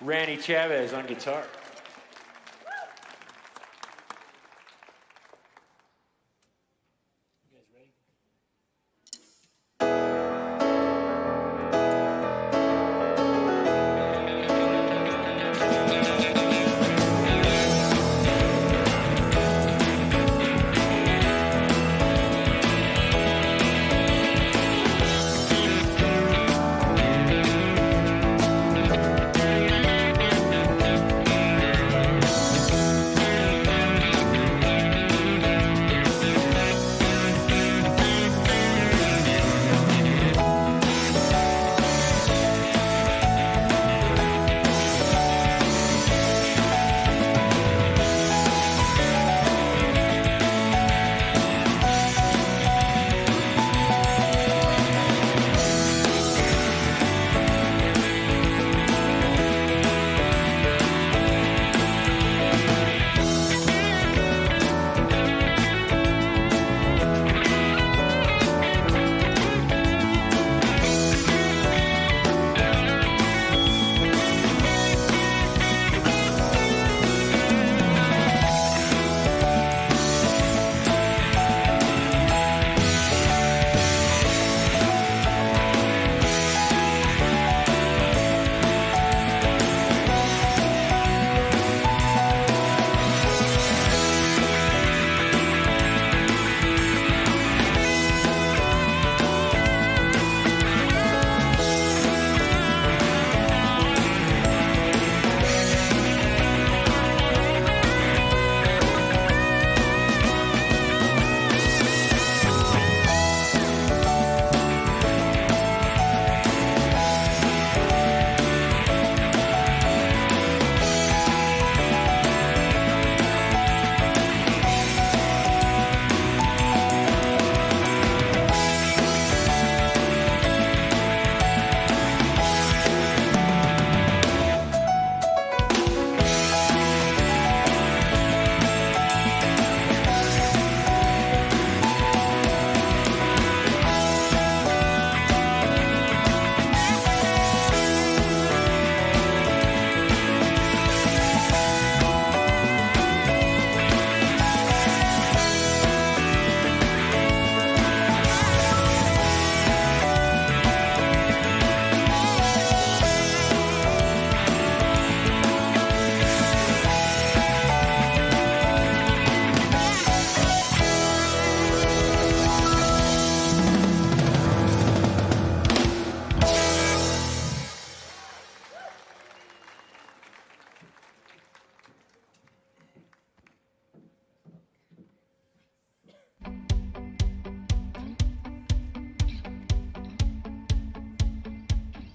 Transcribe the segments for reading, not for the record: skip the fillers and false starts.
Randy Chavez on guitar.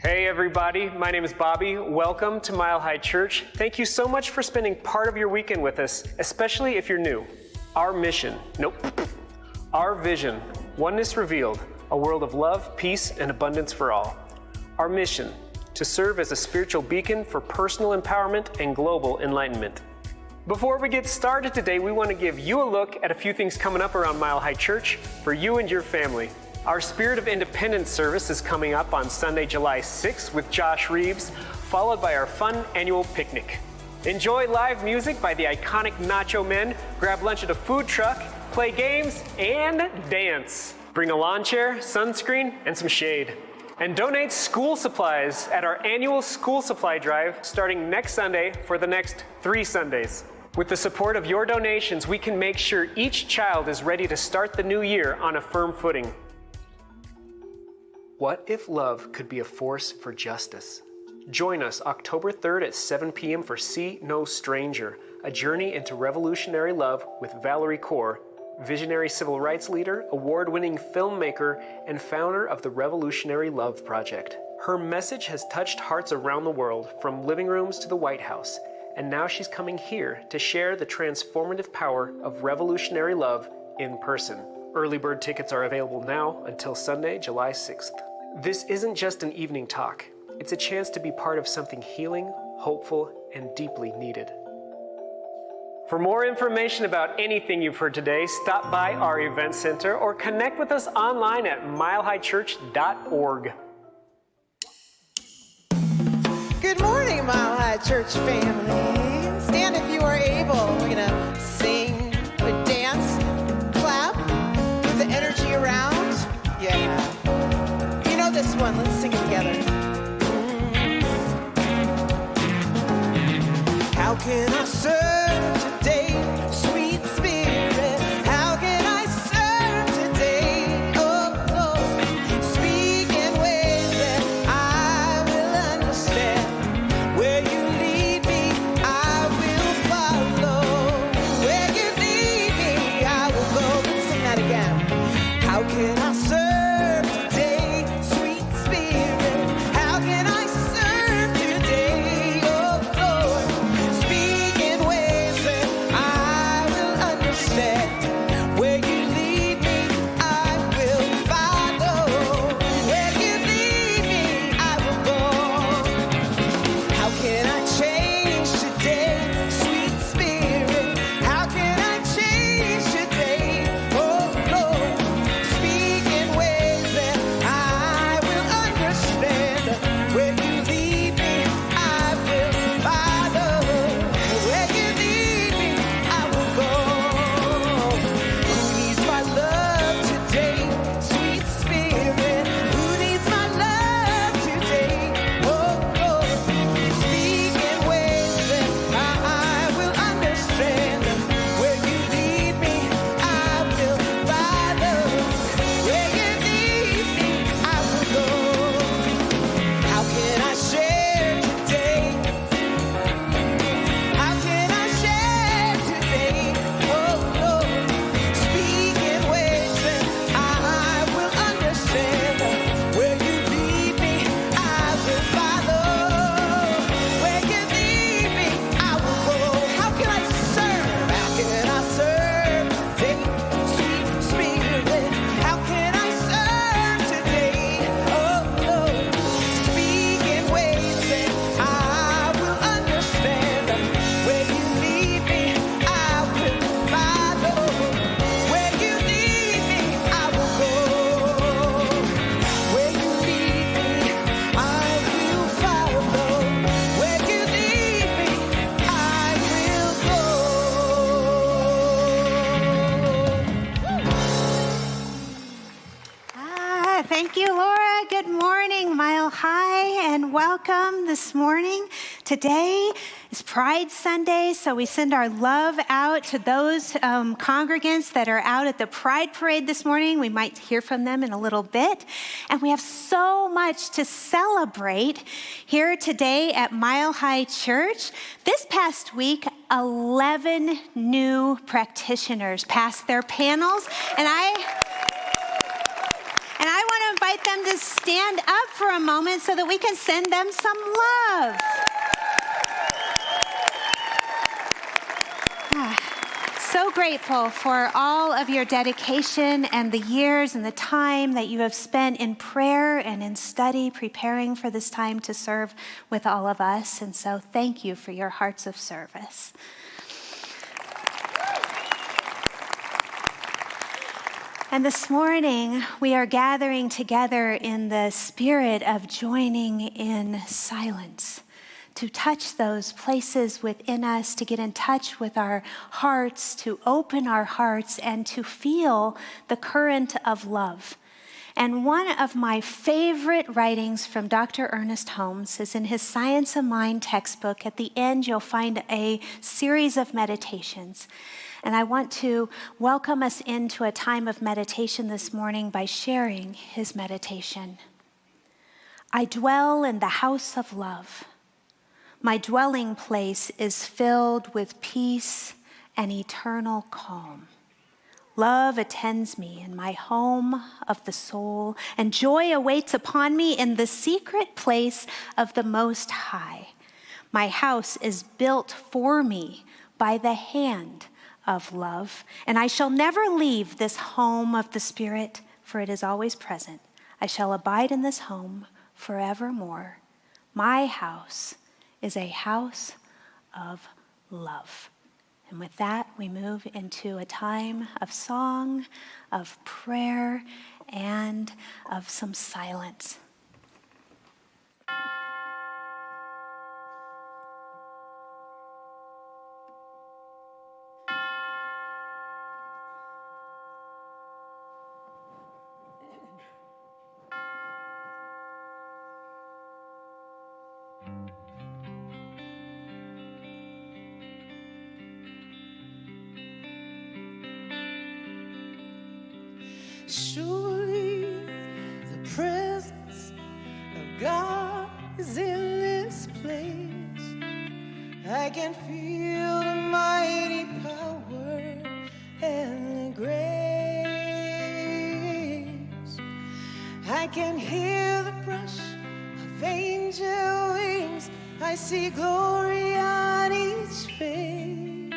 Hey everybody, my name is Bobby. Welcome to Mile High Church. Thank you so much for spending part of your weekend with us, especially if you're new. Our mission, our vision, oneness revealed, a world of love, peace, and abundance for all. Our mission, to serve as a spiritual beacon for personal empowerment and global enlightenment. Before we get started today, we want to give you a look at a few things coming up around Mile High Church for you and your family. Our Spirit of Independence service is coming up on Sunday, July 6th with Josh Reeves, followed by our fun annual picnic. Enjoy live music by the iconic Nacho Men, grab lunch at a food truck, play games, and dance. Bring a lawn chair, sunscreen, and some shade. And donate school supplies at our annual school supply drive starting next Sunday for the next 3 Sundays. With the support of your donations, we can make sure each child is ready to start the new year on a firm footing. What if love could be a force for justice? Join us October 3rd at 7 p.m. for See No Stranger, a journey into revolutionary love with Valerie Kaur, visionary civil rights leader, award-winning filmmaker, and founder of the Revolutionary Love Project. Her message has touched hearts around the world, from living rooms to the White House, and now she's coming here to share the transformative power of revolutionary love in person. Early bird tickets are available now until Sunday, July 6th. This isn't just an evening talk. It's a chance to be part of something healing, hopeful, and deeply needed. For more information about anything you've heard today, stop by our event center or connect with us online at milehighchurch.org. Good morning, Mile High Church family. Stand if you are able. We're going to sing, dance, clap, with the energy around. Yeah. You know this one. Let's sing it together. How can I serve today, sweet spirit? How can I serve today? Oh, Lord, speak in ways that I will understand. Where you lead me, I will follow. Where you lead me, I will go. Let's sing that again. How can I serve today, sweet spirit? How can I serve today? Oh, Lord, speak in ways that I will understand. Where you lead me, I will follow. Where you lead me, I will go. How can I change today, sweet spirit? How can I change today? Oh, Lord, speak in ways that I will understand. Where you lead me, I will follow. Where you lead me, I will go. Who needs my love today, sweet spirit? Who needs my love today? Oh, Lord, speak in ways that I will understand. Where you lead me, I will follow. Where you lead me, I will go. How can I share today? How can I share today? Oh, Lord, speak in ways that I will understand. Where you lead me, I will follow. Where you lead me, I will go. How can I serve? How can I serve today, sweet spirit? How can I serve today? Oh, Lord, speak in ways that I will understand. Where you lead me, I will follow. Where you lead me, I will go. Where you lead me, I will follow. Where you lead me, I will go. Thank you, Laura. Good morning, Mile High, and welcome this morning. Today is Pride Sunday, so we send our love out to those congregants that are out at the Pride Parade this morning. We might hear from them in a little bit. And we have so much to celebrate here today at Mile High Church. This past week, 11 new practitioners passed their panels, and I want to invite them to stand up for a moment so that we can send them some love. So grateful for all of your dedication and the years and the time that you have spent in prayer and in study, preparing for this time to serve with all of us. And so thank you for your hearts of service. And this morning, we are gathering together in the spirit of joining in silence, to touch those places within us, to get in touch with our hearts, to open our hearts, and to feel the current of love. And one of my favorite writings from Dr. Ernest Holmes is in his Science of Mind textbook. At the end, you'll find a series of meditations. And I want to welcome us into a time of meditation this morning by sharing his meditation. I dwell in the house of love. My dwelling place is filled with peace and eternal calm. Love attends me in my home of the soul, and joy awaits upon me in the secret place of the Most High. My house is built for me by the hand of love, and I shall never leave this home of the Spirit, for it is always present. I shall abide in this home forevermore. My house is a house of love. And with that, we move into a time of song, of prayer, and of some silence. Surely the presence of God is in this place. I can feel the mighty power and the grace. I can hear the brush of angel wings. I see glory on each face.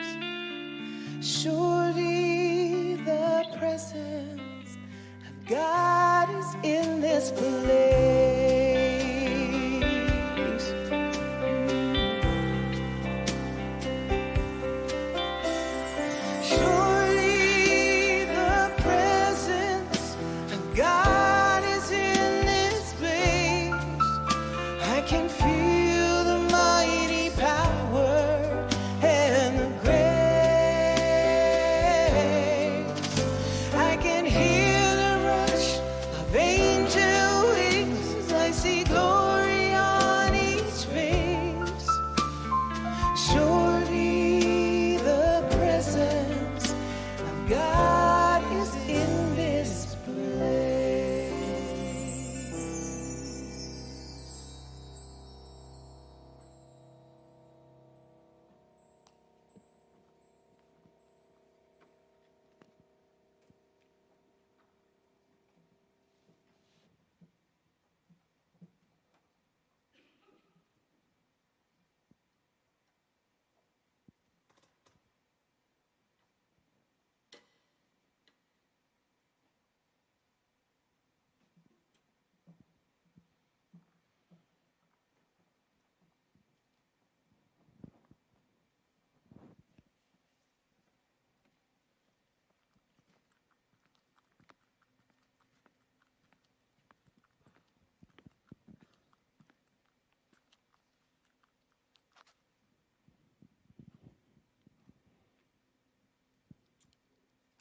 Surely the presence God is in this place. Surely the presence of God is in this place. I can feel the mighty power and the grace. I can hear angel wings, I see glory on each face. Surely the presence of God is in this place.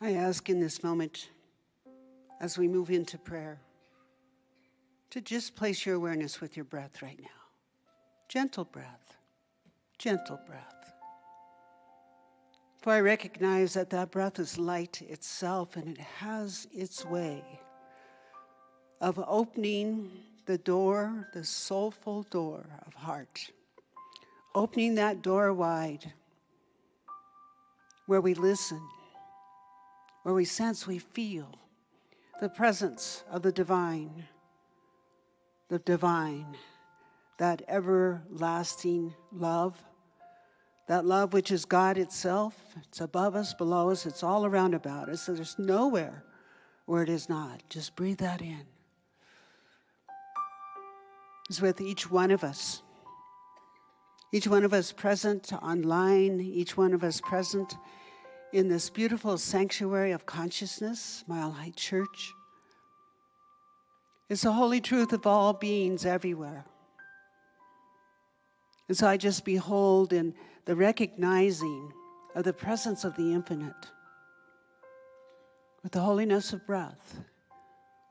I ask in this moment, as we move into prayer, to just place your awareness with your breath right now. Gentle breath, gentle breath. For I recognize that that breath is light itself, and it has its way of opening the door, the soulful door of heart. Opening that door wide, where we listen, where we sense, we feel the presence of the divine, the divine, that everlasting love, that love which is God itself. It's above us, below us, it's all around about us. So there's nowhere where it is not. Just breathe that in. It's with each one of us. Each one of us present online, each one of us present in this beautiful sanctuary of consciousness, Mile High Church. It's the holy truth of all beings everywhere. And so I just behold in the recognizing of the presence of the infinite. With the holiness of breath,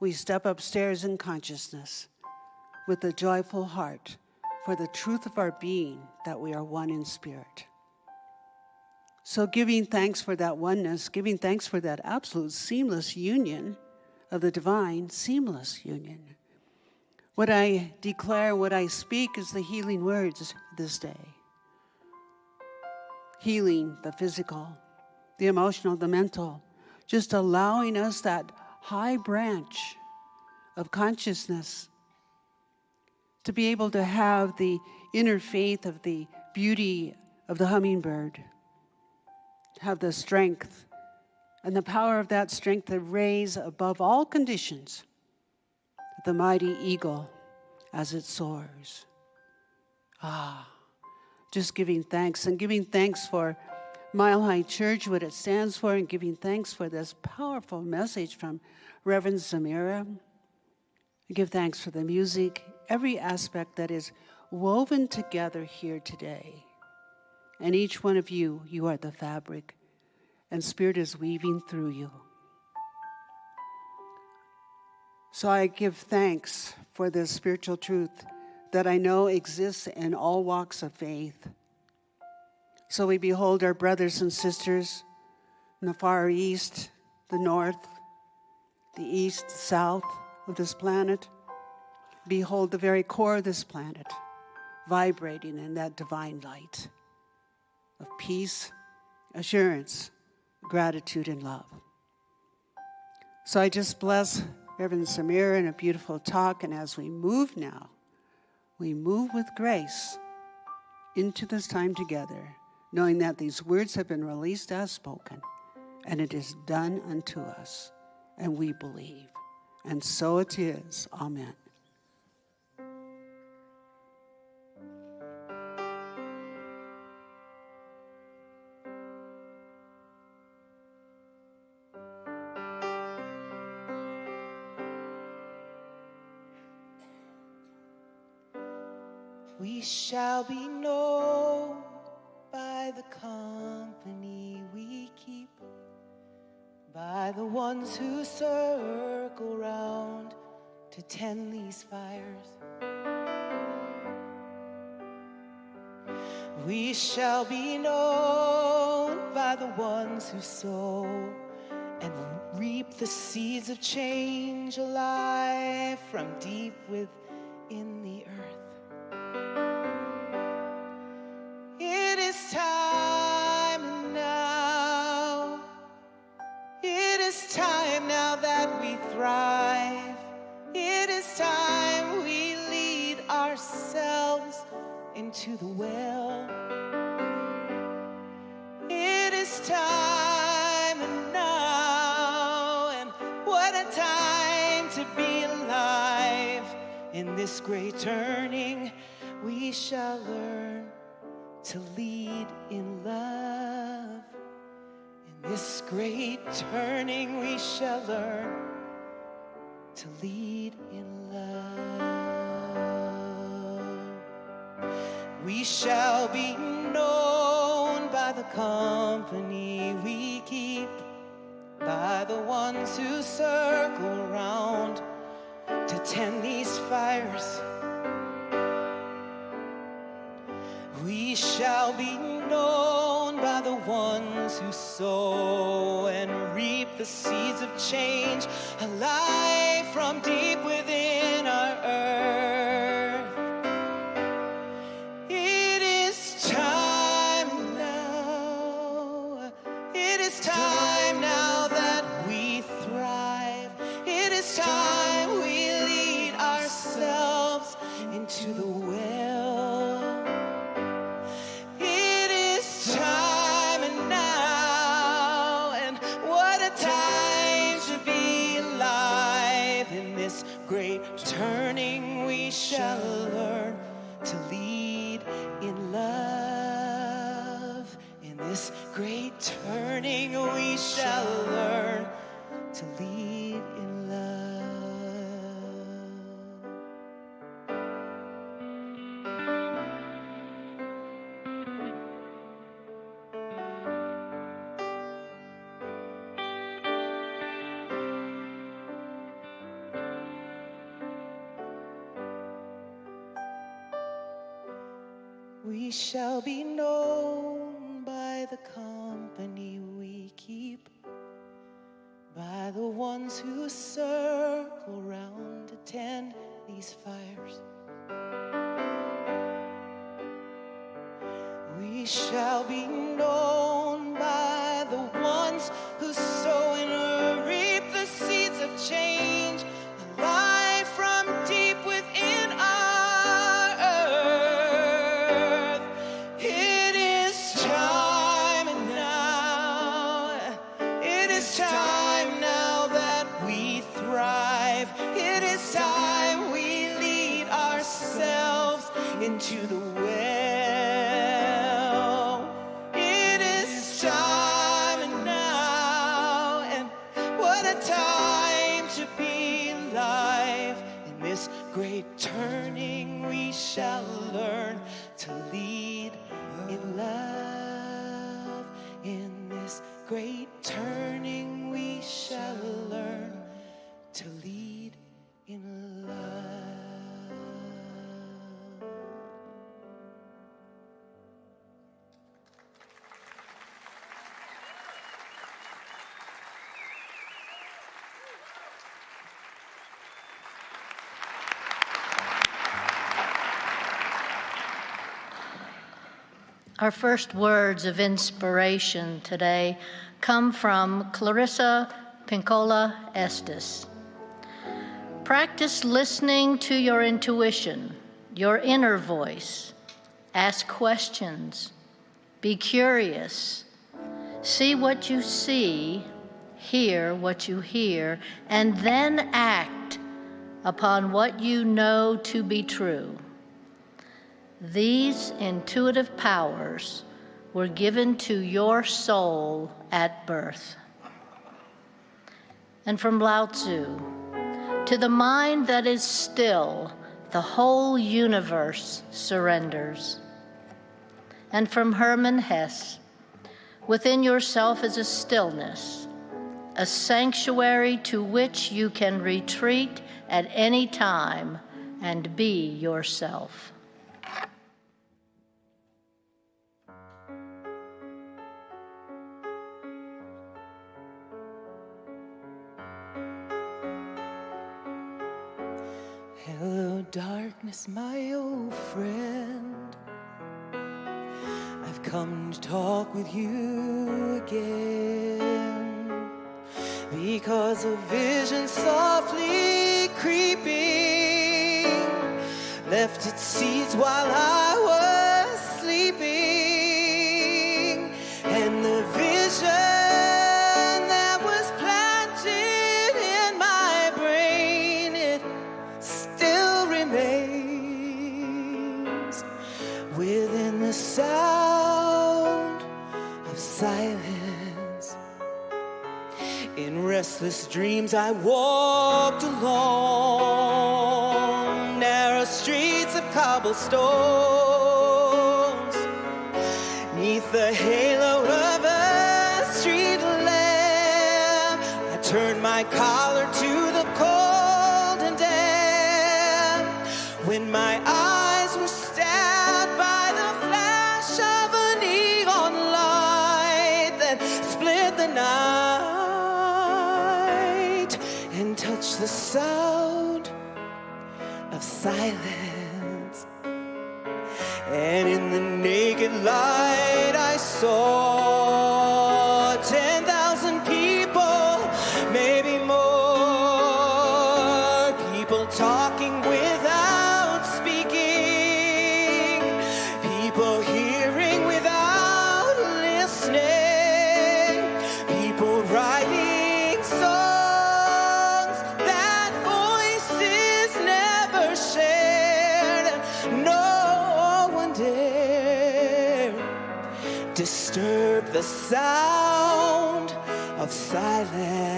we step upstairs in consciousness with a joyful heart for the truth of our being, that we are one in spirit. So giving thanks for that oneness, giving thanks for that absolute seamless union of the divine, seamless union. What I declare, what I speak is the healing words this day. Healing the physical, the emotional, the mental, just allowing us that high branch of consciousness to be able to have the inner faith of the beauty of the hummingbird, have the strength and the power of that strength to raise above all conditions the mighty eagle as it soars. Just giving thanks, and giving thanks for Mile High Church, what it stands for, and giving thanks for this powerful message from Reverend Zemirah. I give thanks for the music, every aspect that is woven together here today. And each one of you, you are the fabric, and Spirit is weaving through you. So I give thanks for this spiritual truth that I know exists in all walks of faith. So we behold our brothers and sisters in the far east, the north, the east, south of this planet. Behold the very core of this planet, vibrating in that divine light of peace, assurance, gratitude, and love. So I just bless Reverend Zemirah in a beautiful talk, and as we move now, we move with grace into this time together, knowing that these words have been released as spoken, and it is done unto us, and we believe. And so it is. Amen. We shall be known by the company we keep, by the ones who circle round to tend these fires. We shall be known by the ones who sow and reap the seeds of change alive from deep within the earth. It is time now. It is time now that we thrive. It is time we lead ourselves into the well. It is time now, and what a time to be alive. In this great turning, we shall learn to lead in love. In this great turning, we shall learn to lead in love. We shall be known by the company we keep, by the ones who circle round to tend these fires. We shall be known by the ones who sow and reap the seeds of change alive from deep within our earth. It is time now. It is time now that we thrive. It is time we lead ourselves shall learn to lead in love. In this great turning, we shall learn to lead in love. We shall be known by the company we keep, by the ones who circle round to tend these fires. We shall be known by the ones who sow and reap the seeds of change, alive from deep within our earth. It is time now. It is time now that we thrive. It is time we lead ourselves into the well. It is time now, and what a time to be alive. In this great turning, we shall learn to lead in love. In this great turning, we shall learn to lead in love. Our first words of inspiration today come from Clarissa Pinkola Estes. Practice listening to your intuition, your inner voice. Ask questions. Be curious. See what you see, hear what you hear, and then act upon what you know to be true. These intuitive powers were given to your soul at birth. And from Lao Tzu, to the mind that is still, the whole universe surrenders. And from Hermann Hesse, within yourself is a stillness, a sanctuary to which you can retreat at any time and be yourself. Hello, darkness, my old friend. I've come to talk with you again, because a vision softly creeping left its seeds while I was sleeping, and the vision within the sound of silence. In restless dreams I walked along narrow streets of cobblestones, neath the halo of a street lamp. I turned my collar to the cold and damp, when my eyes were stabbed by the flash of a neon light that split the night and touched the sound of silence. And in the naked light I saw 10,000 people, maybe more, people talking without speaking, people hearing without listening, people writing songs that voices never share. disturb the sound of silence.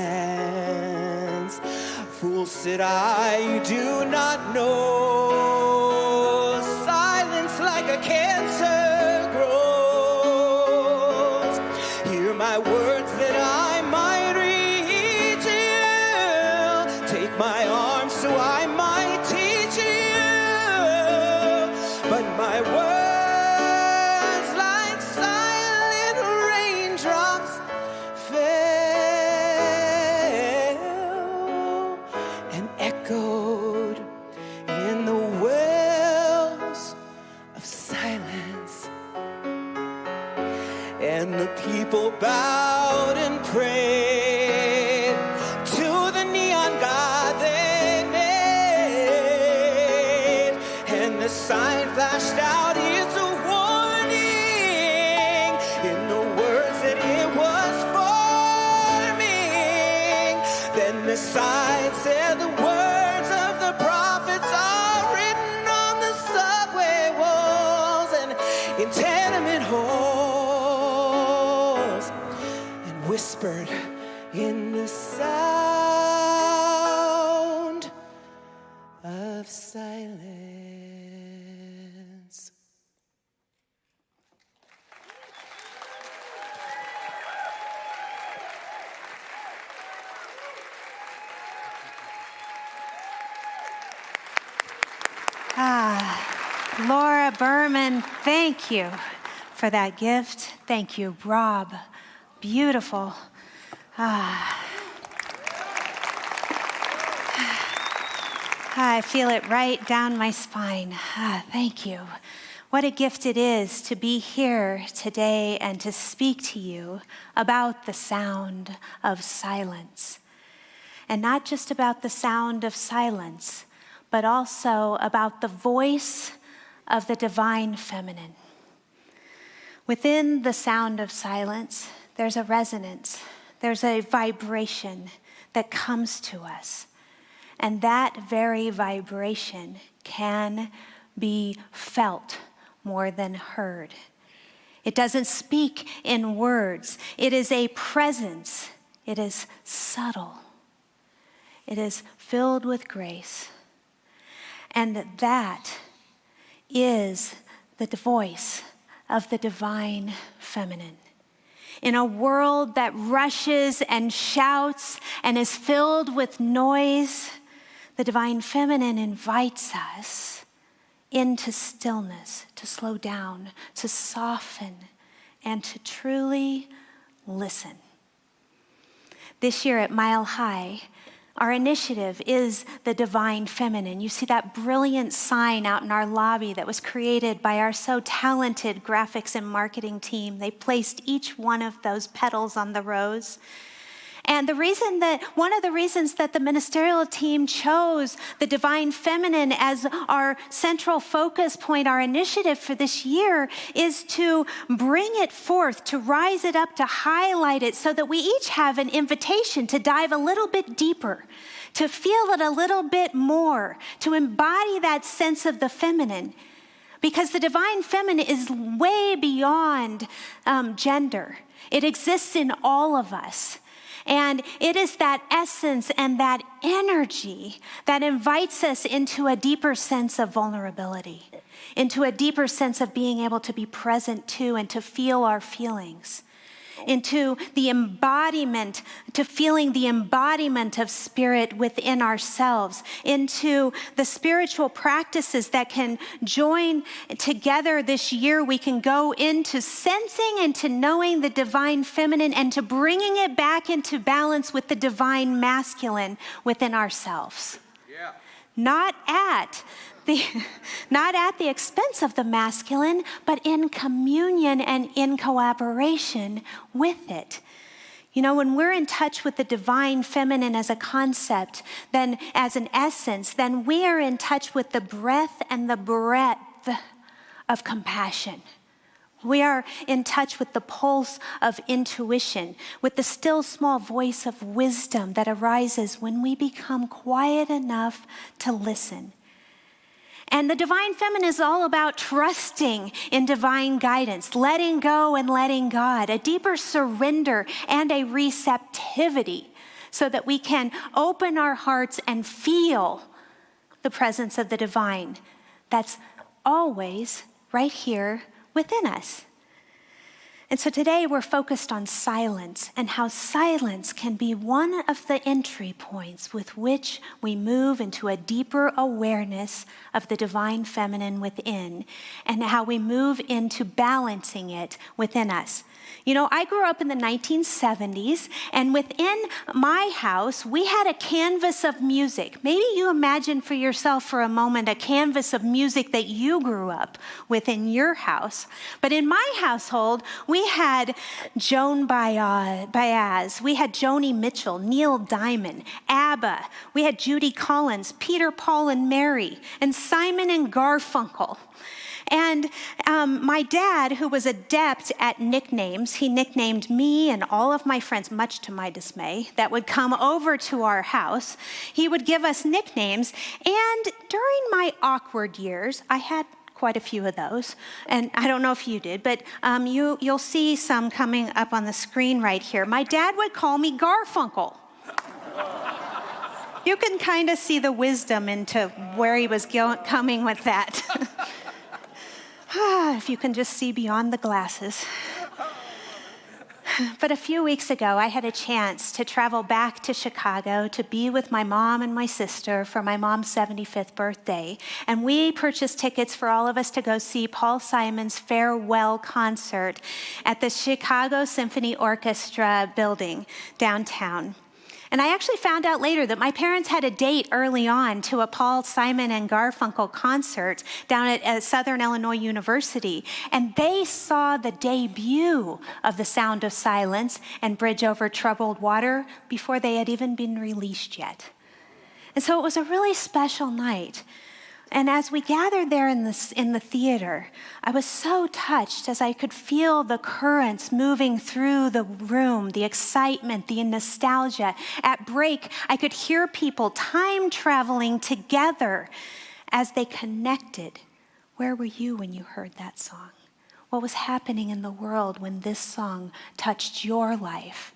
Fool, said I, you do not know. Silence like a cancer grows. Hear my words that I might reach you. Take my arm so I might teach you. But my words like silent raindrops fell and echoed in the wells of silence. And the people bowed and prayed to the neon god they made. And the sign flashed out its warning in the words that it was forming. Then the sign said the words of the prophets are written on the subway walls and in tenement halls, and whispered in the sound of silence. Laura Berman, thank you for that gift. Thank you, Rob. Beautiful. I feel it right down my spine. Thank you. What a gift it is to be here today and to speak to you about the sound of silence. And not just about the sound of silence, but also about the voice of the divine feminine. Within the sound of silence, there's a resonance, there's a vibration that comes to us. And that very vibration can be felt more than heard. It doesn't speak in words. It is a presence. It is subtle. It is filled with grace. And that is the voice of the divine feminine. In a world that rushes and shouts and is filled with noise, the divine feminine invites us into stillness, to slow down, to soften, and to truly listen. This year at Mile High, our initiative is the divine feminine. You see that brilliant sign out in our lobby that was created by our so talented graphics and marketing team. They placed each one of those petals on the rose. And one of the reasons that the ministerial team chose the divine feminine as our central focus point, our initiative for this year, is to bring it forth, to rise it up, to highlight it, so that we each have an invitation to dive a little bit deeper, to feel it a little bit more, to embody that sense of the feminine. Because the divine feminine is way beyond gender. It exists in all of us. And it is that essence and that energy that invites us into a deeper sense of vulnerability, into a deeper sense of being able to be present to and to feel our feelings, into the embodiment, to feeling the embodiment of spirit within ourselves, into the spiritual practices that can join together this year. We can go into sensing and to knowing the divine feminine and to bringing it back into balance with the divine masculine within ourselves. Yeah. Not at the expense of the masculine, but in communion and in collaboration with it. You know, when we're in touch with the divine feminine as a concept, then as an essence, then we are in touch with the breath and the breadth of compassion. We are in touch with the pulse of intuition, with the still small voice of wisdom that arises when we become quiet enough to listen. And the divine feminine is all about trusting in divine guidance, letting go and letting God, a deeper surrender and a receptivity so that we can open our hearts and feel the presence of the divine that's always right here within us. And so today we're focused on silence and how silence can be one of the entry points with which we move into a deeper awareness of the divine feminine within and how we move into balancing it within us. You know, I grew up in the 1970s, and within my house, we had a canvas of music. Maybe you imagine for yourself for a moment a canvas of music that you grew up within your house. But in my household, we had Joan Baez, we had Joni Mitchell, Neil Diamond, ABBA, we had Judy Collins, Peter, Paul, and Mary, and Simon and Garfunkel. And my dad, who was adept at nicknames, he nicknamed me and all of my friends, much to my dismay, that would come over to our house. He would give us nicknames. And during my awkward years, I had quite a few of those. And I don't know if you did, but you'll see some coming up on the screen right here. My dad would call me Garfunkel. You can kind of see the wisdom into where he was coming with that. If you can just see beyond the glasses. But a few weeks ago, I had a chance to travel back to Chicago to be with my mom and my sister for my mom's 75th birthday. And we purchased tickets for all of us to go see Paul Simon's farewell concert at the Chicago Symphony Orchestra building downtown. And I actually found out later that my parents had a date early on to a Paul Simon and Garfunkel concert down at Southern Illinois University. And they saw the debut of The Sound of Silence and Bridge Over Troubled Water before they had even been released yet. And so it was a really special night. And as we gathered there in the theater, I was so touched as I could feel the currents moving through the room, the excitement, the nostalgia. At break, I could hear people time traveling together as they connected. Where were you when you heard that song? What was happening in the world when this song touched your life?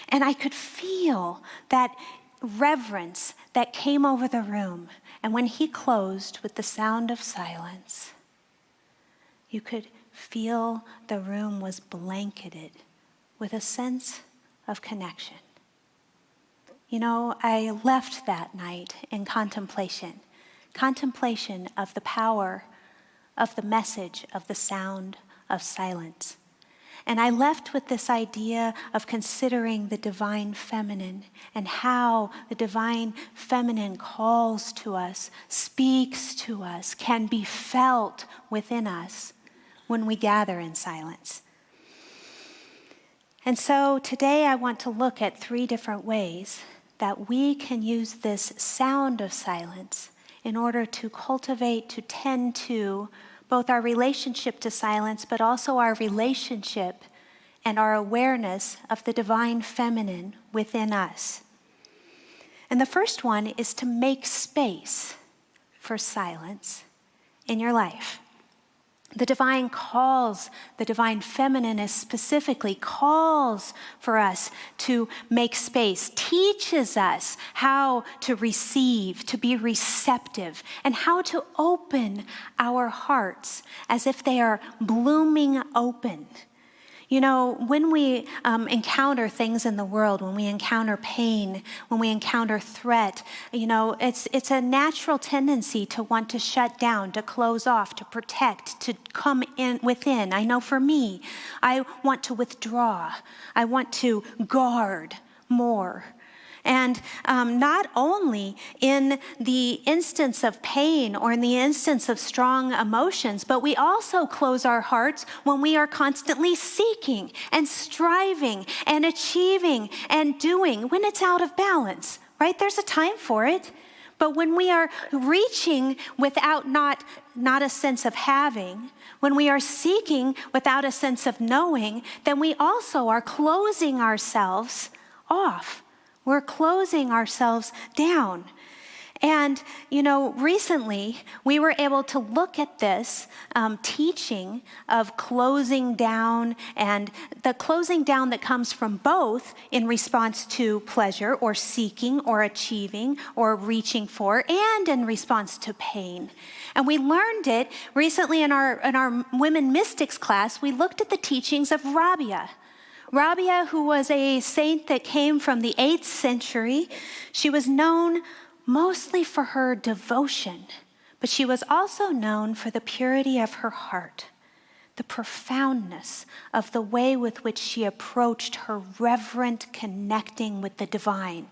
And I could feel that reverence that came over the room. And when he closed with The Sound of Silence, you could feel the room was blanketed with a sense of connection. You know, I left that night in contemplation of the power of the message of the sound of silence. And I left with this idea of considering the divine feminine and how the divine feminine calls to us, speaks to us, can be felt within us when we gather in silence. And so today I want to look at 3 different ways that we can use this sound of silence in order to cultivate, to tend to both our relationship to silence, but also our relationship and our awareness of the divine feminine within us. And the first one is to make space for silence in your life. The divine feminine specifically calls for us to make space, teaches us how to receive, to be receptive, and how to open our hearts as if they are blooming open. You know, when we encounter things in the world, when we encounter pain, when we encounter threat, you know, it's a natural tendency to want to shut down, to close off, to protect, to come in within. I know for me, I want to withdraw. I want to guard more. And not only in the instance of pain or in the instance of strong emotions, but we also close our hearts when we are constantly seeking and striving and achieving and doing, when it's out of balance, right? There's a time for it. But when we are reaching without not a sense of having, when we are seeking without a sense of knowing, then we also are closing ourselves off. We're closing ourselves down. And, recently we were able to look at this teaching of closing down, and the closing down that comes from both in response to pleasure or seeking or achieving or reaching for, and in response to pain. And we learned it recently in our Women Mystics class. We looked at the teachings of Rabia. Rabia, who was a saint that came from the 8th century, she was known mostly for her devotion, but she was also known for the purity of her heart, the profoundness of the way with which she approached her reverent connecting with the divine.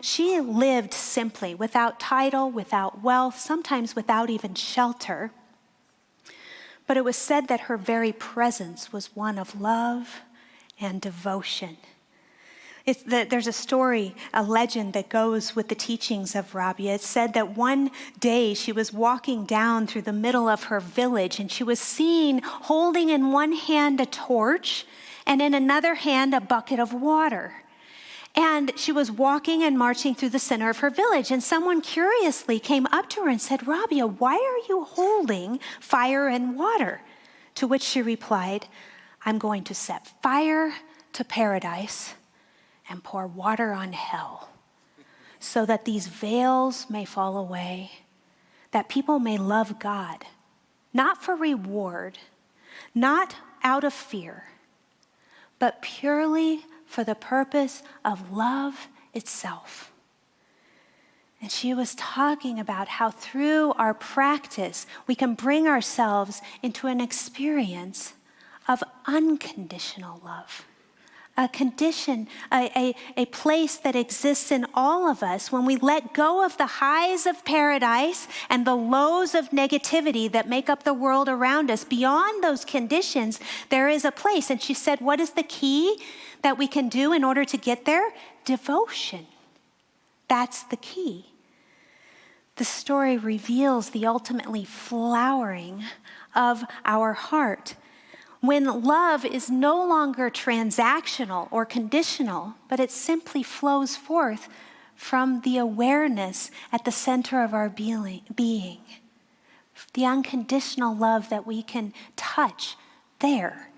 She lived simply, without title, without wealth, sometimes without even shelter. But it was said that her very presence was one of love and devotion. There's a story, a legend that goes with the teachings of Rabia. It said that one day she was walking down through the middle of her village, and she was seen holding in one hand a torch and in another hand a bucket of water. And she was walking and marching through the center of her village, and someone curiously came up to her and said, "Rabia, why are you holding fire and water?" To which she replied, "I'm going to set fire to paradise and pour water on hell, so that these veils may fall away, that people may love God, not for reward, not out of fear, but purely for the purpose of love itself." And she was talking about how through our practice, we can bring ourselves into an experience of unconditional love. A condition, a place that exists in all of us when we let go of the highs of paradise and the lows of negativity that make up the world around us. Beyond those conditions, there is a place. And she said, what is the key that we can do in order to get there? Devotion. That's the key. The story reveals the ultimately flowering of our heart, when love is no longer transactional or conditional, but it simply flows forth from the awareness at the center of our being. The unconditional love that we can touch there.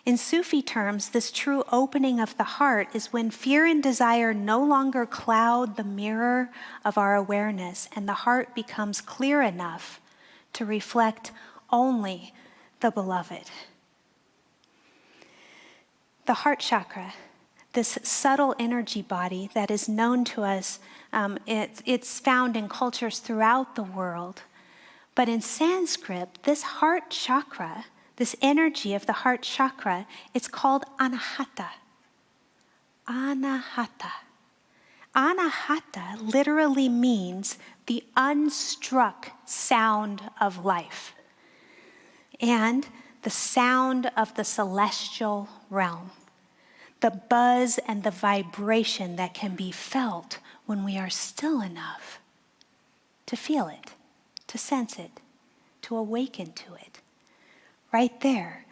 In Sufi terms, this true opening of the heart is when fear and desire no longer cloud the mirror of our awareness, and the heart becomes clear enough to reflect only the beloved. The heart chakra, this subtle energy body that is known to us, it's found in cultures throughout the world. But in Sanskrit, this heart chakra, this energy of the heart chakra, it's called anahata. Anahata. Anahata literally means the unstruck sound of life, and the sound of the celestial realm, the buzz and the vibration that can be felt when we are still enough to feel it, to sense it, to awaken to it. Right there.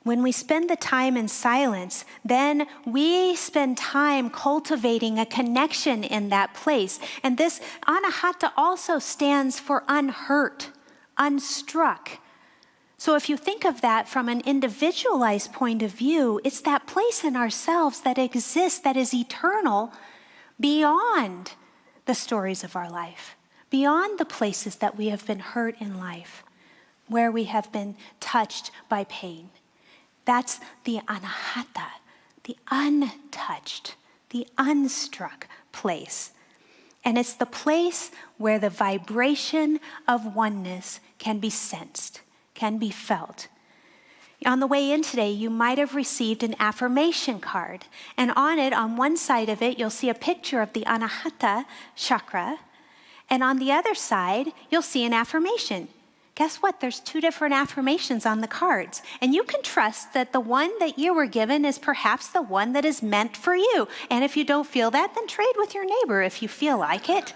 When we spend the time in silence, then we spend time cultivating a connection in that place. And this anahata also stands for unhurt, unstruck. So if you think of that from an individualized point of view, it's that place in ourselves that exists, that is eternal, beyond the stories of our life, beyond the places that we have been hurt in life, where we have been touched by pain. That's the anahata, the untouched, the unstruck place. And it's the place where the vibration of oneness can be sensed, can be felt. On the way in today, you might have received an affirmation card. And on it, on one side of it, you'll see a picture of the anahata chakra. And on the other side, you'll see an affirmation. Guess what? There's 2 different affirmations on the cards. And you can trust that the one that you were given is perhaps the one that is meant for you. And if you don't feel that, then trade with your neighbor if you feel like it.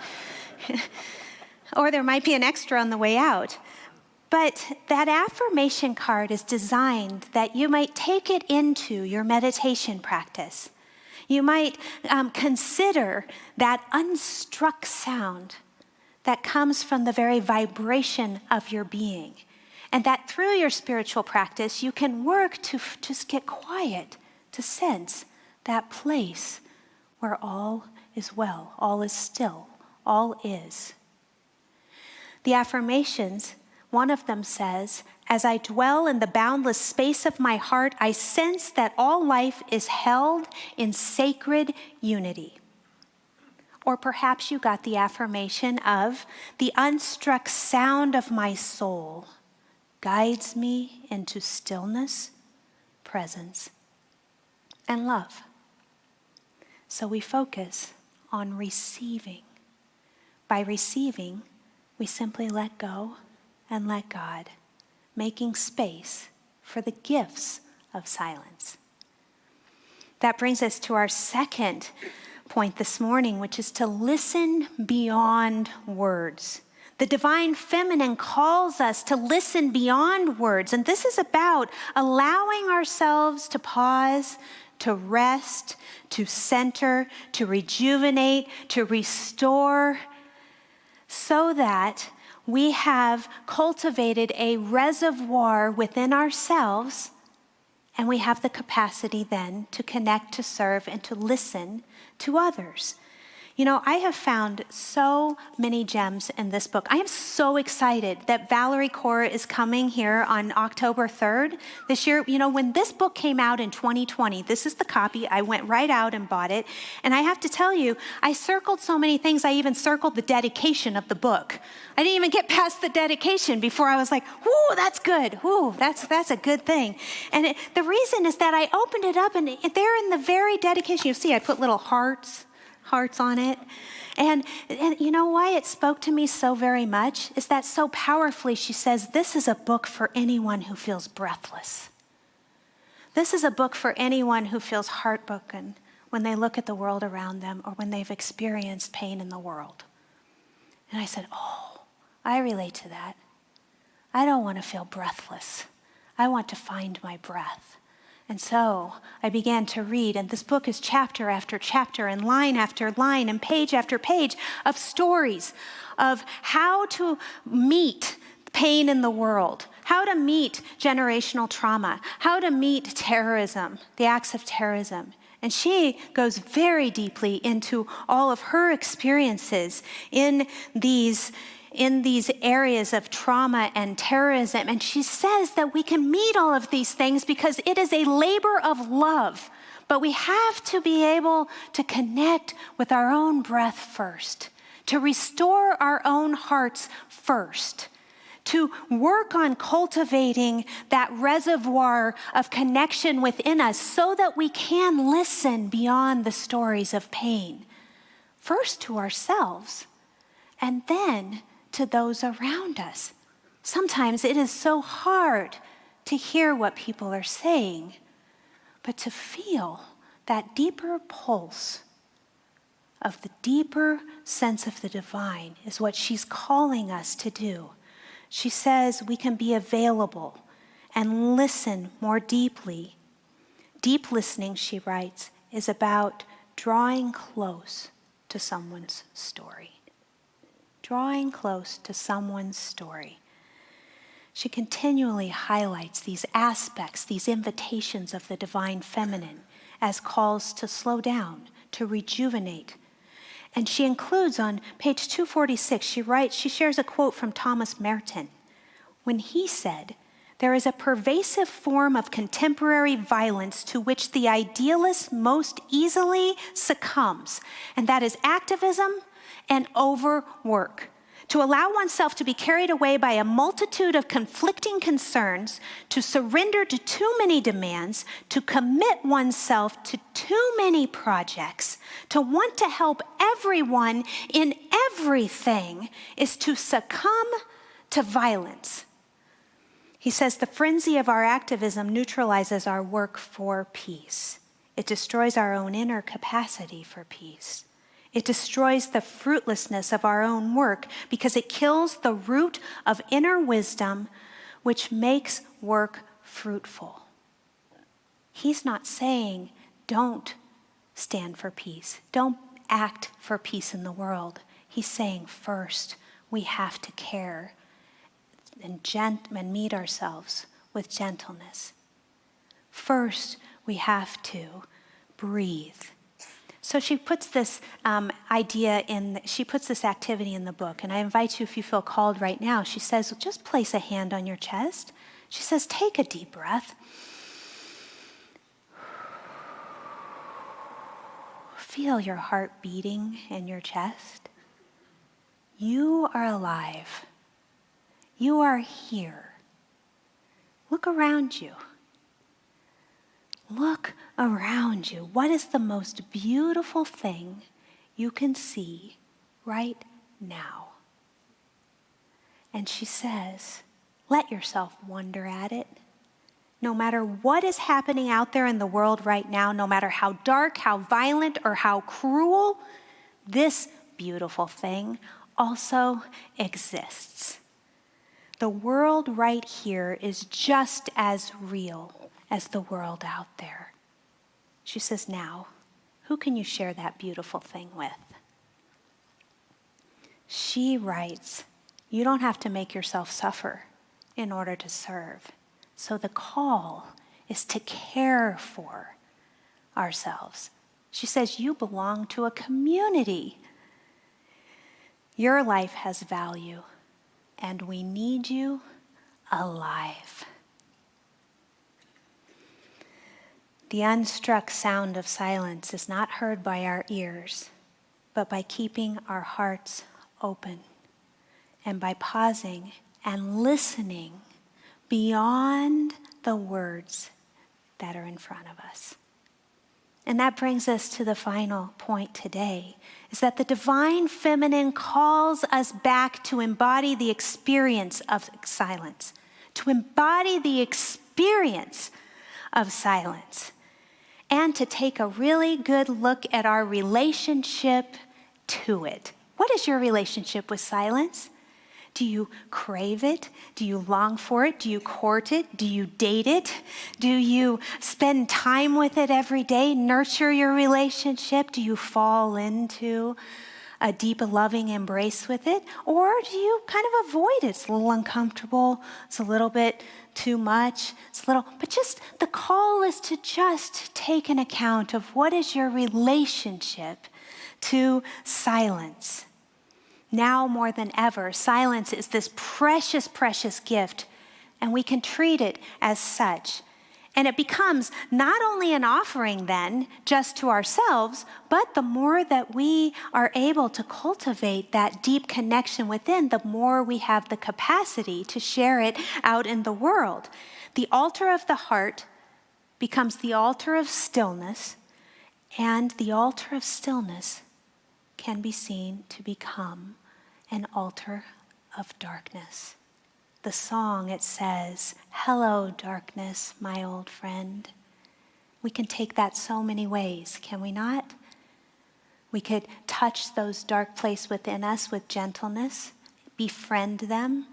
Or there might be an extra on the way out. But that affirmation card is designed that you might take it into your meditation practice. You might consider that unstruck sound that comes from the very vibration of your being. And that through your spiritual practice, you can work to just get quiet, to sense that place where all is well, all is still, all is. The affirmations, one of them says, as I dwell in the boundless space of my heart, I sense that all life is held in sacred unity. Or perhaps you got the affirmation of the unstruck sound of my soul guides me into stillness, presence, and love. So we focus on receiving. By receiving, we simply let go and let God, making space for the gifts of silence. That brings us to our second point this morning, which is to listen beyond words. The divine feminine calls us to listen beyond words, and this is about allowing ourselves to pause, to rest, to center, to rejuvenate, to restore, so that we have cultivated a reservoir within ourselves, and we have the capacity then to connect, to serve, and to listen to others. You know, I have found so many gems in this book. I am so excited that Valerie Kaur is coming here on October 3rd this year. You know, when this book came out in 2020, this is the copy. I went right out and bought it. And I have to tell you, I circled so many things. I even circled the dedication of the book. I didn't even get past the dedication before I was like, whoo, that's good. Whoo, that's a good thing. And the reason is that I opened it up, and there in the very dedication, you'll see I put little hearts on it. And you know why it spoke to me so very much is that so powerfully she says, this is a book for anyone who feels breathless. This is a book for anyone who feels heartbroken when they look at the world around them or when they've experienced pain in the world. And I said, oh, I relate to that. I don't want to feel breathless. I want to find my breath. And so I began to read, and this book is chapter after chapter and line after line and page after page of stories of how to meet pain in the world, how to meet generational trauma, how to meet terrorism, the acts of terrorism. And she goes very deeply into all of her experiences in these areas of trauma and terrorism. And she says that we can meet all of these things because it is a labor of love. But we have to be able to connect with our own breath first, to restore our own hearts first, to work on cultivating that reservoir of connection within us so that we can listen beyond the stories of pain, first to ourselves, and then to those around us. Sometimes it is so hard to hear what people are saying, but to feel that deeper pulse of the deeper sense of the divine is what she's calling us to do. She says we can be available and listen more deeply. Deep listening, she writes, is about drawing close to someone's story. Drawing close to someone's story. She continually highlights these aspects, these invitations of the divine feminine as calls to slow down, to rejuvenate. And she includes on page 246, she shares a quote from Thomas Merton when he said, "There is a pervasive form of contemporary violence to which the idealist most easily succumbs, and that is activism and overwork. To allow oneself to be carried away by a multitude of conflicting concerns, to surrender to too many demands, to commit oneself to too many projects, to want to help everyone in everything is to succumb to violence." He says the frenzy of our activism neutralizes our work for peace. It destroys our own inner capacity for peace. It destroys the fruitlessness of our own work because it kills the root of inner wisdom, which makes work fruitful. He's not saying don't stand for peace. Don't act for peace in the world. He's saying first we have to care and meet ourselves with gentleness. First, we have to breathe. So she puts this she puts this activity in the book, and I invite you, if you feel called right now, she says, just place a hand on your chest. She says, take a deep breath. Feel your heart beating in your chest. You are alive. You are here. Look around you. Look around you. What is the most beautiful thing you can see right now? And she says, let yourself wonder at it. No matter what is happening out there in the world right now, no matter how dark, how violent, or how cruel, this beautiful thing also exists. The world right here is just as real as the world out there. She says, now, who can you share that beautiful thing with? She writes, you don't have to make yourself suffer in order to serve. So the call is to care for ourselves. She says, you belong to a community. Your life has value, and we need you alive. The unstruck sound of silence is not heard by our ears, but by keeping our hearts open and by pausing and listening beyond the words that are in front of us. And that brings us to the final point today, is that the divine feminine calls us back to embody the experience of silence, to embody the experience of silence, and to take a really good look at our relationship to it. What is your relationship with silence? Do you crave it? Do you long for it? Do you court it? Do you date it? Do you spend time with it every day, nurture your relationship? Do you fall into a deep, loving embrace with it? Or do you kind of avoid it? It's a little uncomfortable. It's a little bit too much. But just the call is to just take an account of what is your relationship to silence. Now more than ever, silence is this precious, precious gift, and we can treat it as such. And it becomes not only an offering then, just to ourselves, but the more that we are able to cultivate that deep connection within, the more we have the capacity to share it out in the world. The altar of the heart becomes the altar of stillness, and the altar of stillness can be seen to become an altar of darkness. The song, it says, hello, darkness, my old friend. We can take that so many ways, can we not? We could touch those dark places within us with gentleness, befriend them,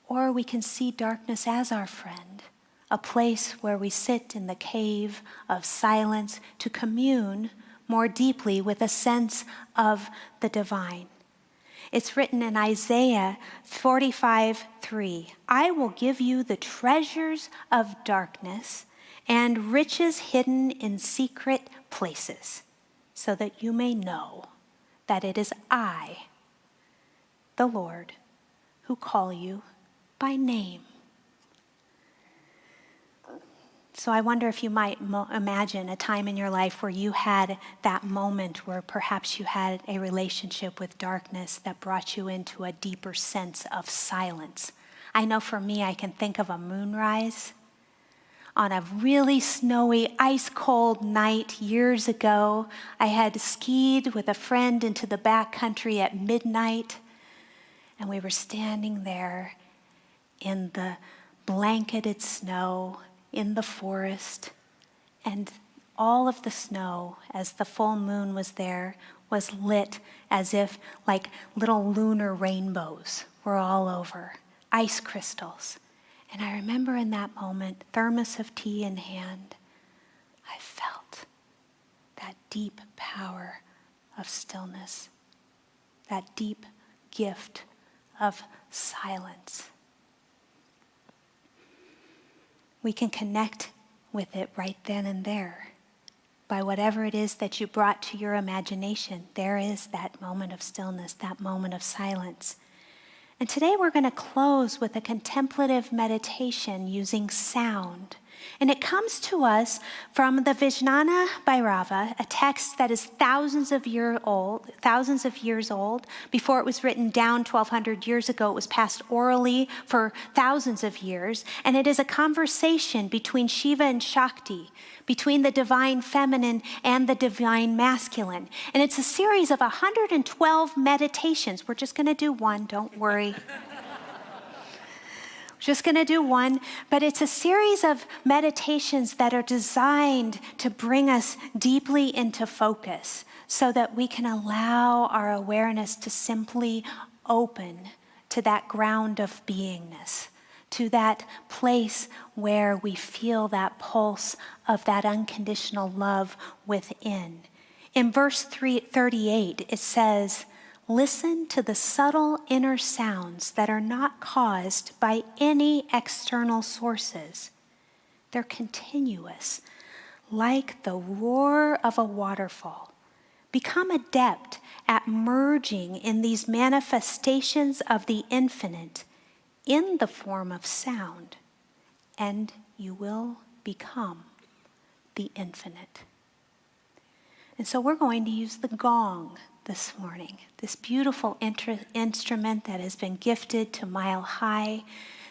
or we can see darkness as our friend, a place where we sit in the cave of silence to commune more deeply with a sense of the divine. It's written in Isaiah 45:3. I will give you the treasures of darkness and riches hidden in secret places, so that you may know that it is I, the Lord, who call you by name. So I wonder if you might imagine a time in your life where you had that moment where perhaps you had a relationship with darkness that brought you into a deeper sense of silence. I know for me, I can think of a moonrise on a really snowy, ice-cold night years ago. I had skied with a friend into the backcountry at midnight, and we were standing there in the blanketed snow in the forest, and all of the snow, as the full moon was there, was lit as if like little lunar rainbows were all over, ice crystals. And I remember in that moment, thermos of tea in hand, I felt that deep power of stillness, that deep gift of silence. We can connect with it right then and there. By whatever it is that you brought to your imagination, there is that moment of stillness, that moment of silence. And today we're going to close with a contemplative meditation using sound. And it comes to us from the Vijnana Bhairava, a text that is thousands of years old. Before it was written down 1,200 years ago, it was passed orally for thousands of years. And it is a conversation between Shiva and Shakti, between the divine feminine and the divine masculine. And it's a series of 112 meditations. We're just going to do one, don't worry. Just going to do one, but it's a series of meditations that are designed to bring us deeply into focus so that we can allow our awareness to simply open to that ground of beingness, to that place where we feel that pulse of that unconditional love within. In verse 38, it says, "Listen to the subtle inner sounds that are not caused by any external sources. They're continuous, like the roar of a waterfall. Become adept at merging in these manifestations of the infinite in the form of sound, and you will become the infinite." And so we're going to use the gong this morning, this beautiful instrument that has been gifted to Mile High,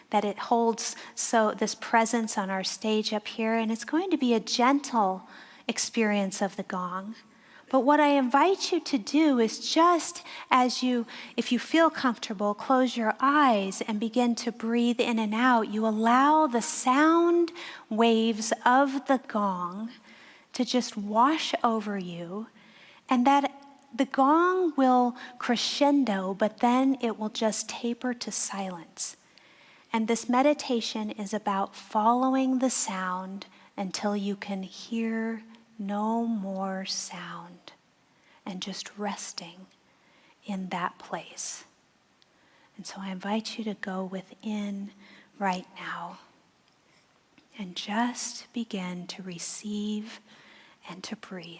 that it holds this presence on our stage up here, and it's going to be a gentle experience of the gong. But what I invite you to do is just if you feel comfortable, close your eyes and begin to breathe in and out. You allow the sound waves of the gong to just wash over you, and that the gong will crescendo, but then it will just taper to silence. And this meditation is about following the sound until you can hear no more sound and just resting in that place. And so I invite you to go within right now and just begin to receive and to breathe.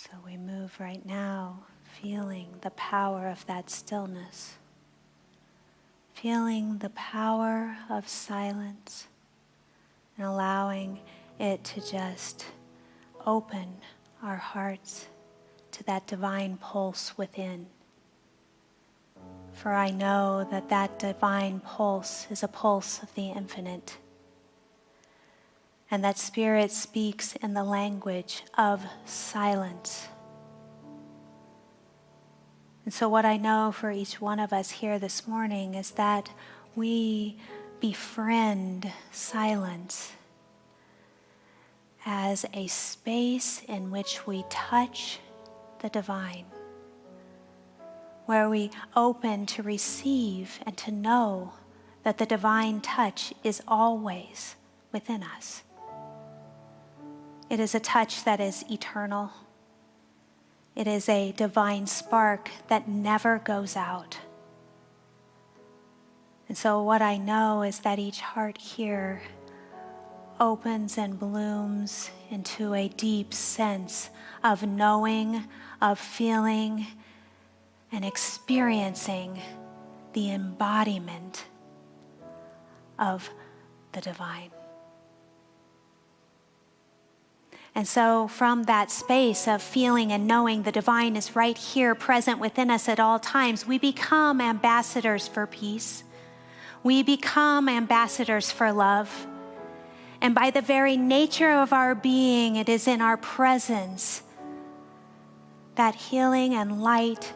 So we move right now, feeling the power of that stillness, feeling the power of silence, and allowing it to just open our hearts to that divine pulse within. For I know that that divine pulse is a pulse of the infinite, and that Spirit speaks in the language of silence. And so what I know for each one of us here this morning is that we befriend silence as a space in which we touch the divine, where we open to receive and to know that the divine touch is always within us. It is a touch that is eternal. It is a divine spark that never goes out. And so what I know is that each heart here opens and blooms into a deep sense of knowing, of feeling, and experiencing the embodiment of the divine. And so from that space of feeling and knowing the divine is right here present within us at all times, we become ambassadors for peace. We become ambassadors for love. And by the very nature of our being, it is in our presence that healing and light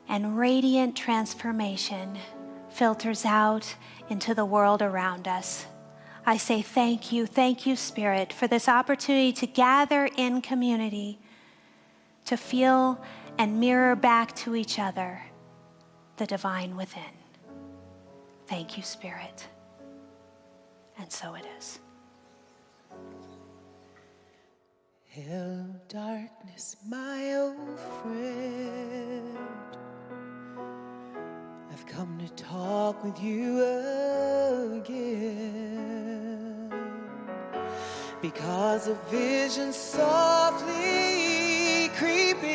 and radiant transformation filters out into the world around us. I say thank you, Spirit, for this opportunity to gather in community, to feel and mirror back to each other the divine within. Thank you, Spirit. And so it is. Hello, darkness, my old friend. I've come to talk with you again, because a vision softly creeping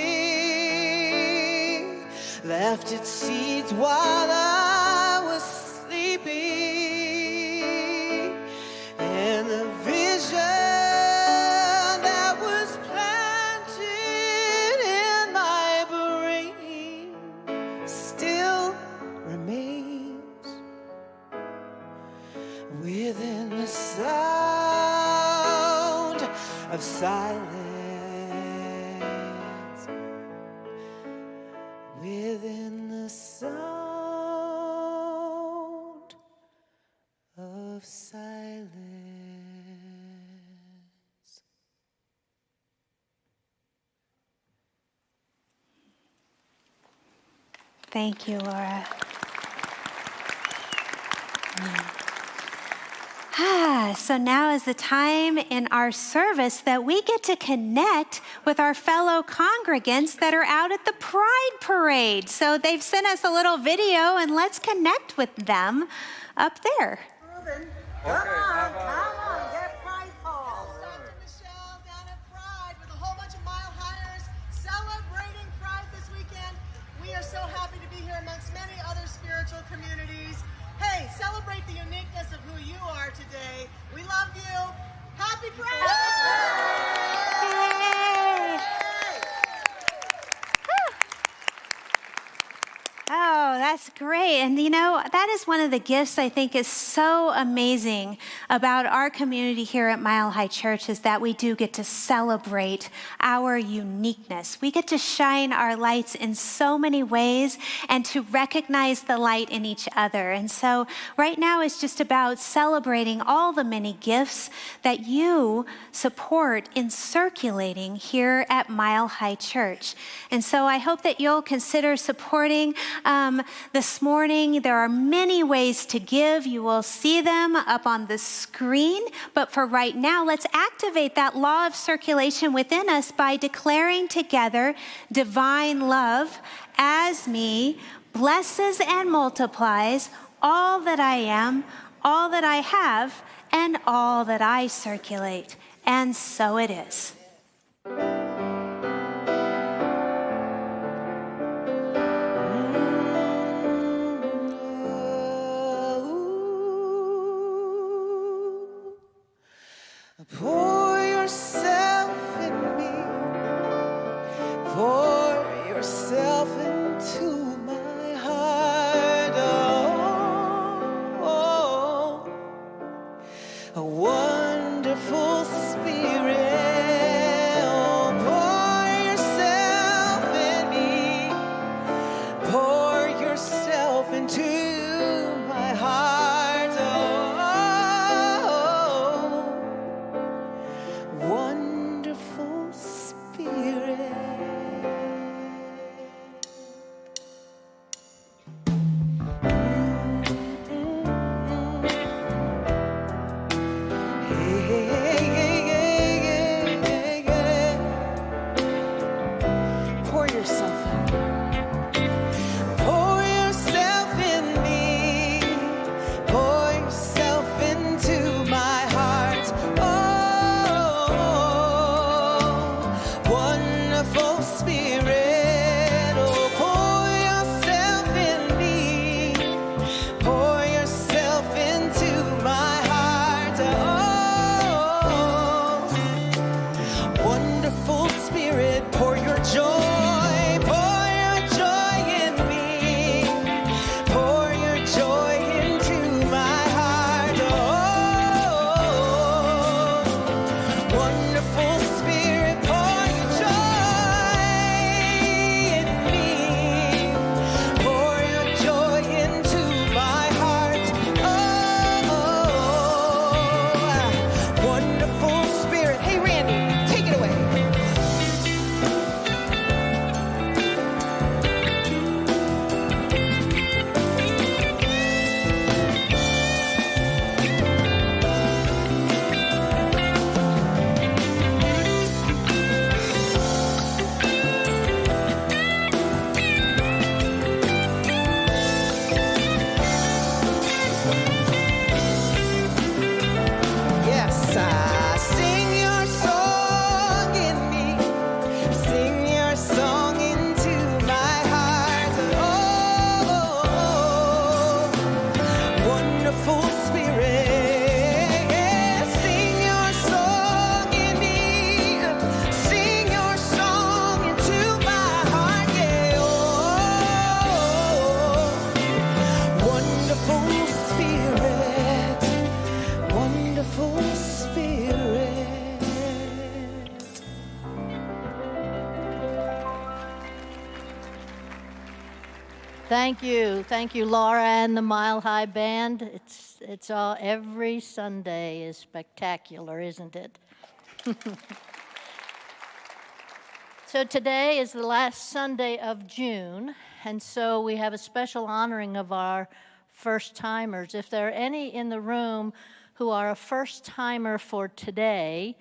left its seeds while I was sleeping, and the vision within the sound of silence, within the sound of silence. Thank you, Laura. So now is the time in our service that we get to connect with our fellow congregants that are out at the Pride Parade. So they've sent us a little video, and let's connect with them up there. Come on, get Pride Falls. Dr. Michelle down at Pride with a whole bunch of Mile Highers celebrating Pride this weekend. We are so happy to be here amongst many other spiritual communities. Hey, celebrate the uniqueness of who you are today. We love you. Happy Pride! Yay! Oh, that's great. And you know, that is one of the gifts I think is so amazing about our community here at Mile High Church, is that we do get to celebrate our uniqueness. We get to shine our lights in so many ways and to recognize the light in each other. And so right now it's just about celebrating all the many gifts that you support in circulating here at Mile High Church. And so I hope that you'll consider supporting this morning. There are many ways to give. You will see them up on the screen. But for right now, let's activate that law of circulation within us by declaring together divine love as me blesses and multiplies all that I am, all that I have, and all that I circulate. And so it is. a wonderful spirit. Oh, pour yourself in me, pour yourself into my heart. Oh, wonderful spirit. Pour yourself in. Pour yourself in me. Pour yourself into my heart. Oh, wonderful spirit. Oh, pour yourself in me. Pour yourself into my heart. Oh, wonderful spirit. Pour your joy. Pour your joy in me. Pour your joy into my heart. Oh, wonderful spirit. Pour your joy in me. Pour your joy into my heart. Oh, wonderful spirit. Hey, Randy, take it away. Yes, sing your song in me. Sing your song into my heart. Oh, wonderful spirit. Sing your song in me. Sing your song into my heart. Yeah. Oh, wonderful spirit. Wonderful spirit. Thank you, Laura and the Mile High Band. It's all every Sunday is spectacular, isn't it? So today is the last Sunday of June, and so we have a special honoring of our first-timers. If there are any in the room who are a first-timer for today,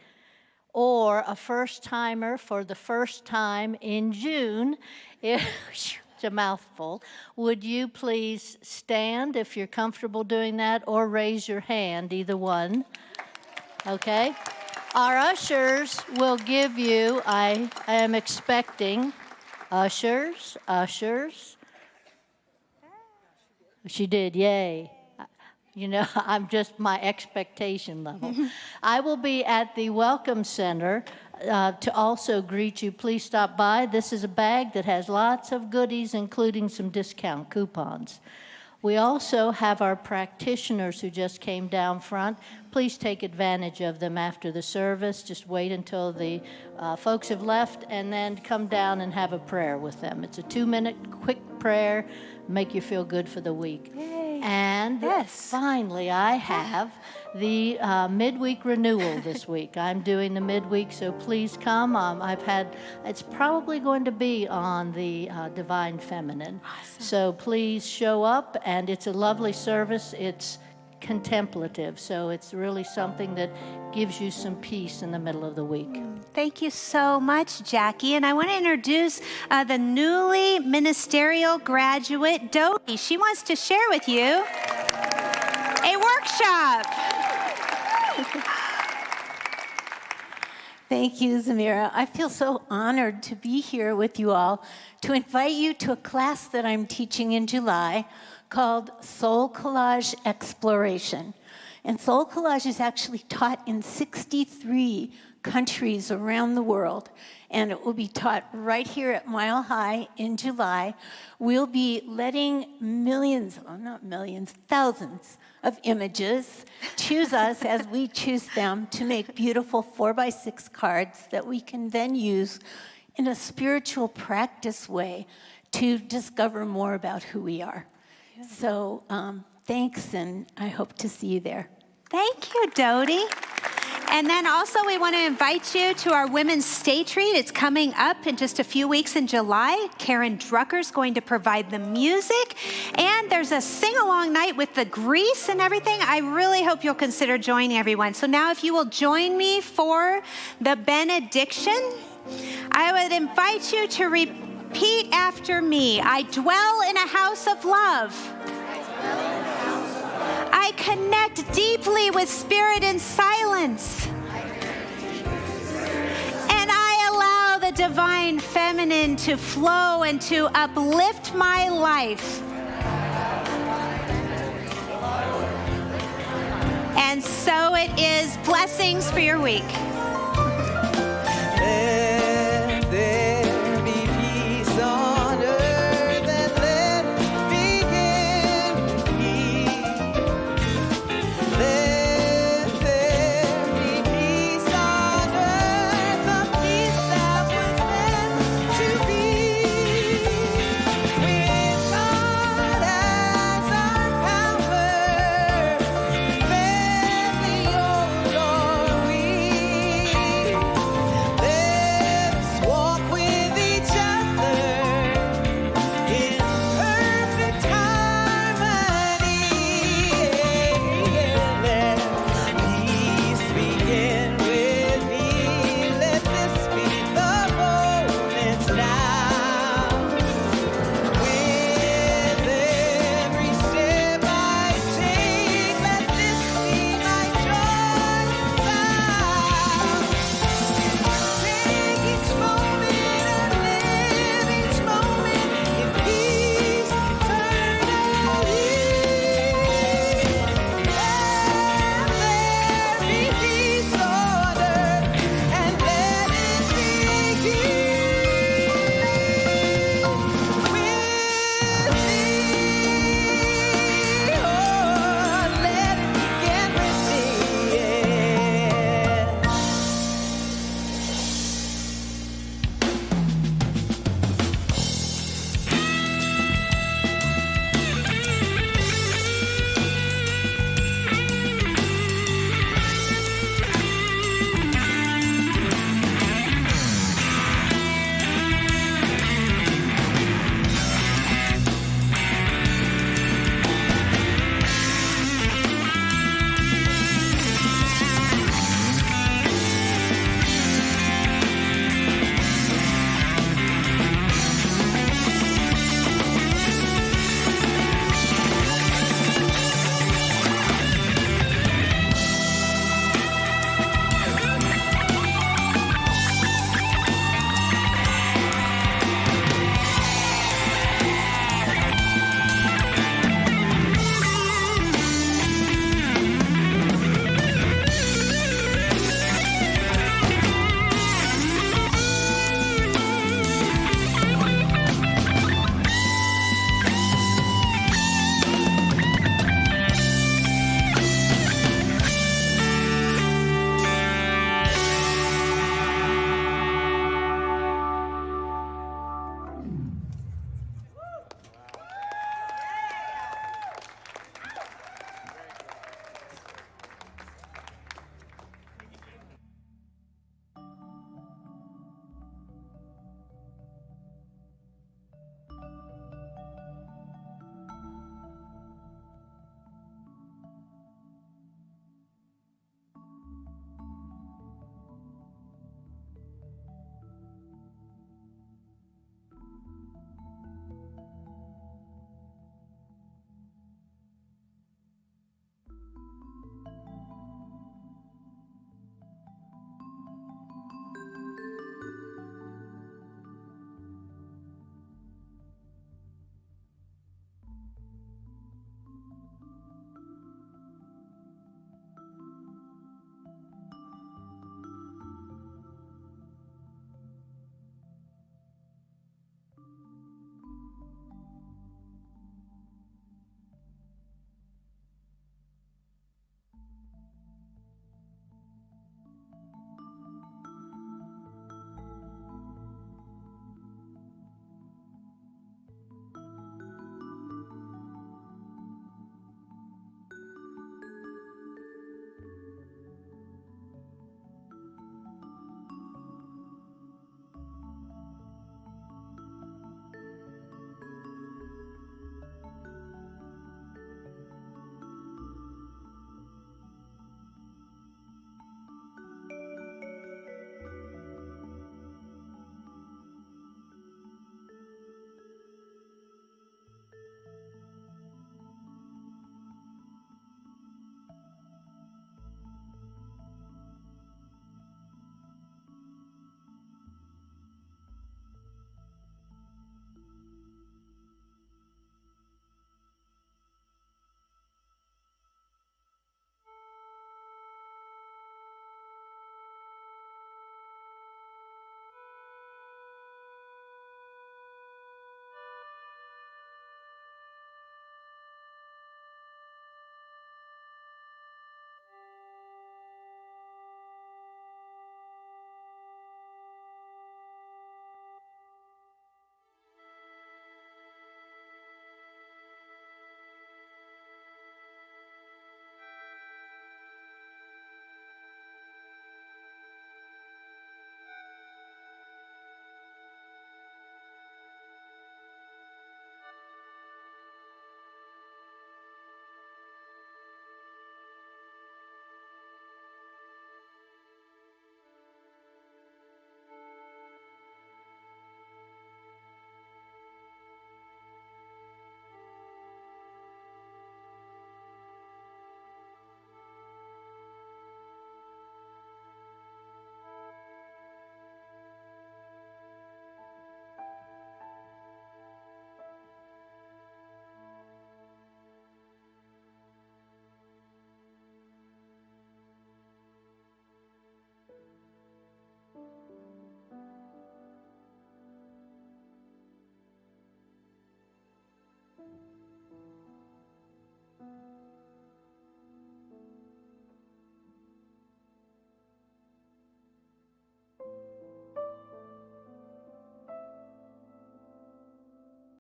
or a first-timer for the first time in June, it's a mouthful, would you please stand if you're comfortable doing that, or raise your hand, either one? Okay. Our ushers will give you, I am expecting, ushers. She did, yay. You know, I'm just my expectation level. I will be at the Welcome Center to also greet you. Please stop by. This is a bag that has lots of goodies, including some discount coupons. We also have our practitioners who just came down front. Please take advantage of them after the service. Just wait until the folks have left and then come down and have a prayer with them. It's a 2-minute quick prayer, make you feel good for the week. Yay. And finally, I have the midweek renewal this week. I'm doing the midweek, so please come. It's probably going to be on the Divine Feminine. Awesome. So please show up, and it's a lovely service. It's contemplative, so it's really something that gives you some peace in the middle of the week. Thank you so much, Jackie. And I want to introduce the newly ministerial graduate, Dodie. She wants to share with you a workshop. Thank you, Zemirah. I feel so honored to be here with you all to invite you to a class that I'm teaching in July called Soul Collage Exploration. And soul collage is actually taught in 63 countries around the world, and it will be taught right here at Mile High in July. We'll be letting thousands of images choose us as we choose them to make beautiful 4x6 cards that we can then use in a spiritual practice way to discover more about who we are. So thanks, and I hope to see you there. Thank you, Dodie. And then also we want to invite you to our Women's State Retreat. It's coming up in just a few weeks in July. Karen Drucker's going to provide the music. And there's a sing-along night with the grease and everything. I really hope you'll consider joining everyone. So now if you will join me for the benediction, I would invite you to repeat after me. I dwell in a house of love. I connect deeply with spirit in silence. And I allow the divine feminine to flow and to uplift my life. And so it is. Blessings for your week.